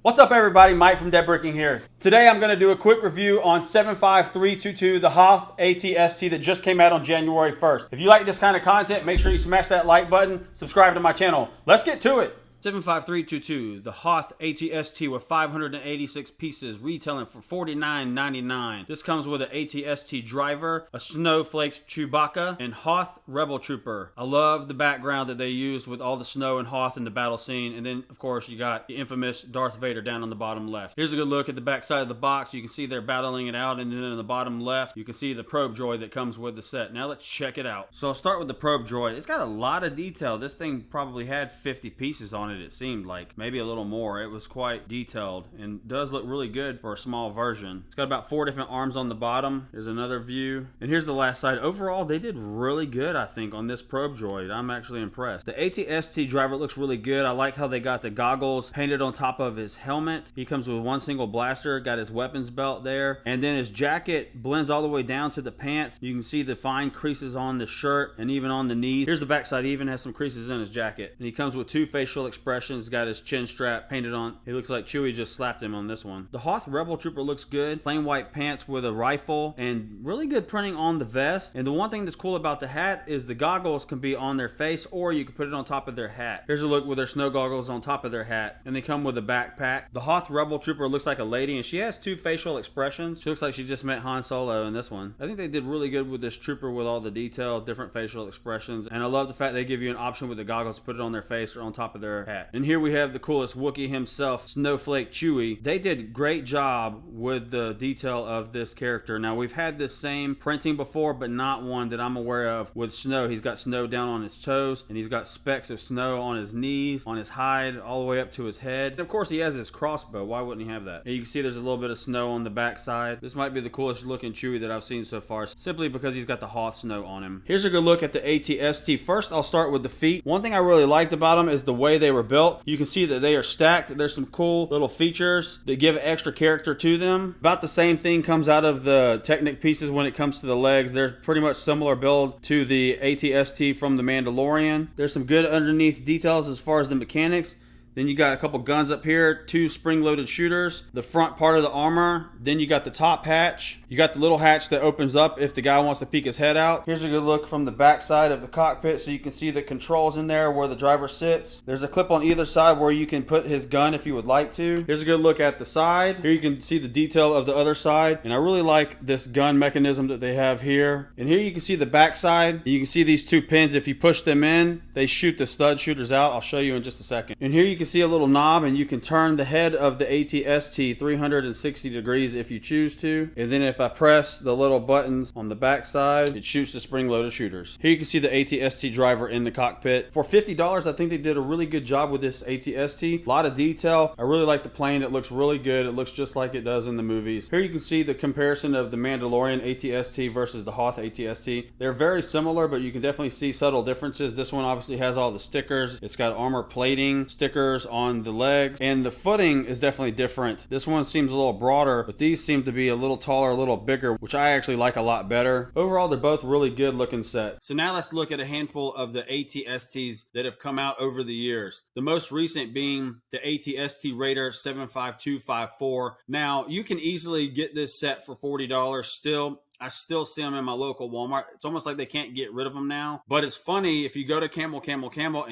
What's up everybody, Mike from Dead Bricking here. Today I'm going to do a quick review on 75322, the Hoth ATST that just came out on January 1st. If you like this kind of content, make sure you smash that like button, subscribe to my channel. Let's get to it. 75322, the Hoth ATST with 586 pieces, retailing for $49.99. This comes with an ATST driver, a Snowflakes Chewbacca, and Hoth Rebel Trooper. I love the background that they used with all the snow and Hoth in the battle scene. And then, of course, you got the infamous Darth Vader down on the bottom left. Here's a good look at the back side of the box. You can see they're battling it out. And then in the bottom left, you can see the probe droid that comes with the set. Now let's check it out. So I'll start with the probe droid. It's got a lot of detail. This thing probably had 50 pieces on it seemed like. Maybe a little more. It was quite detailed and does look really good for a small version. It's got about 4 different arms on the bottom. There's another view. And here's the last side. Overall, they did really good, I think, on this probe droid. I'm actually impressed. The ATST driver looks really good. I like how they got the goggles painted on top of his helmet. He comes with one single blaster, got his weapons belt there, and then his jacket blends all the way down to the pants. You can see the fine creases on the shirt and even on the knees. Here's the backside. He even has some creases in his jacket. And he comes with 2 facial expressions. Got his chin strap painted on. He looks like Chewie just slapped him on this one. The Hoth Rebel Trooper looks good. Plain white pants with a rifle and really good printing on the vest. And the one thing that's cool about the hat is the goggles can be on their face or you can put it on top of their hat. Here's a look with their snow goggles on top of their hat. And they come with a backpack. The Hoth Rebel Trooper looks like a lady and she has 2 facial expressions. She looks like she just met Han Solo in this one. I think they did really good with this trooper with all the detail, different facial expressions. And I love the fact they give you an option with the goggles to put it on their face or on top of their hat. And here we have the coolest Wookiee himself, Snowflake Chewie. They did a great job with the detail of this character. Now we've had this same printing before, but not one that I'm aware of with snow. He's got snow down on his toes and he's got specks of snow on his knees, on his hide, all the way up to his head. And of course he has his crossbow. Why wouldn't he have that? And you can see there's a little bit of snow on the backside. This might be the coolest looking Chewie that I've seen so far, simply because he's got the Hoth snow on him. Here's a good look at the ATST. First, I'll start with the feet. One thing I really liked about them is the way they were built. You can see that they are stacked. There's some cool little features that give extra character to them. About the same thing comes out of the Technic pieces when it comes to the legs. They're pretty much similar build to the ATST from the Mandalorian. There's some good underneath details as far as the mechanics. Then you got a couple guns up here, 2 spring-loaded shooters, the front part of the armor. Then you got the top hatch. You got the little hatch that opens up if the guy wants to peek his head out. Here's a good look from the back side of the cockpit so you can see the controls in there where the driver sits. There's a clip on either side where you can put his gun if you would like to. Here's a good look at the side. Here you can see the detail of the other side. And I really like this gun mechanism that they have here. And here you can see the back side. You can see these 2 pins. If you push them in, they shoot the stud shooters out. I'll show you in just a second. And here you can see a little knob and you can turn the head of the ATST 360 degrees if you choose to. And then if I press the little buttons on the back side, it shoots the spring-loaded shooters. Here you can see the ATST driver in the cockpit. For $50, I think they did a really good job with this ATST. A lot of detail. I really like the plane. It looks really good. It looks just like it does in the movies. Here you can see the comparison of the Mandalorian ATST versus the Hoth ATST. They're very similar, but you can definitely see subtle differences. This one obviously has all the stickers. It's got armor plating stickers on the legs, and the footing is definitely different. This one seems a little broader, but these seem to be a little taller, a little bigger, which I actually like a lot better. Overall, they're both really good looking sets. So now let's look at a handful of the ATSTs that have come out over the years. The most recent being the ATST Raider 75254. Now, you can easily get this set for $40 still. I still see them in my local Walmart. It's almost like they can't get rid of them now. But it's funny, if you go to Camel,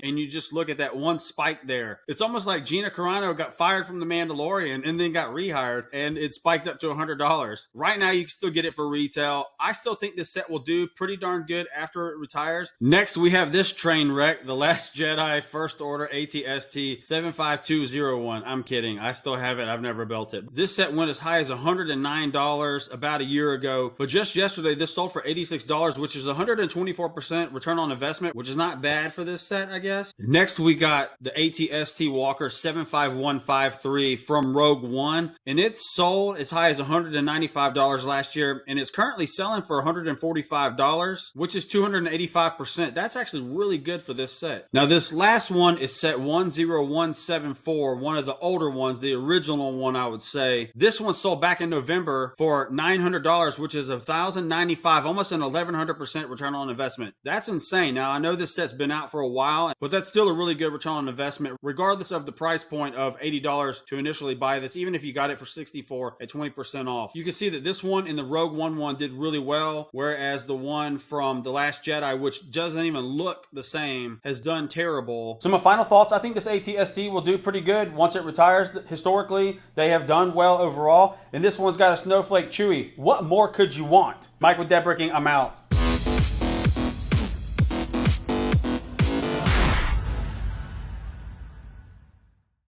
and you just look at that one spike there, it's almost like Gina Carano got fired from The Mandalorian and then got rehired, and it spiked up to $100. Right now, you can still get it for retail. I still think this set will do pretty darn good after it retires. Next, we have this train wreck, The Last Jedi First Order ATST 75201. I'm kidding. I still have it. I've never built it. This set went as high as $109 about a year ago, but just yesterday, this sold for $86, which is 124% return on investment, which is not bad for this set, I guess. Next, we got the ATST Walker 75153 from Rogue One, and it's sold as high as $195 last year, and it's currently selling for $145, which is 285%. That's actually really good for this set. Now, this last one is set 10174, one of the older ones, the original one, I would say. This one sold back in November for $900, which is a $1,095, almost an 1,100% return on investment. That's insane. Now, I know this set's been out for a while, but that's still a really good return on investment, regardless of the price point of $80 to initially buy this, even if you got it for $64 at 20% off. You can see that this one in the Rogue One did really well, whereas the one from The Last Jedi, which doesn't even look the same, has done terrible. So my final thoughts, I think this AT-ST will do pretty good once it retires. Historically, they have done well overall, and this one's got a snowflake Chewy. What more could you want? Mike with Dead Bricking, I'm out.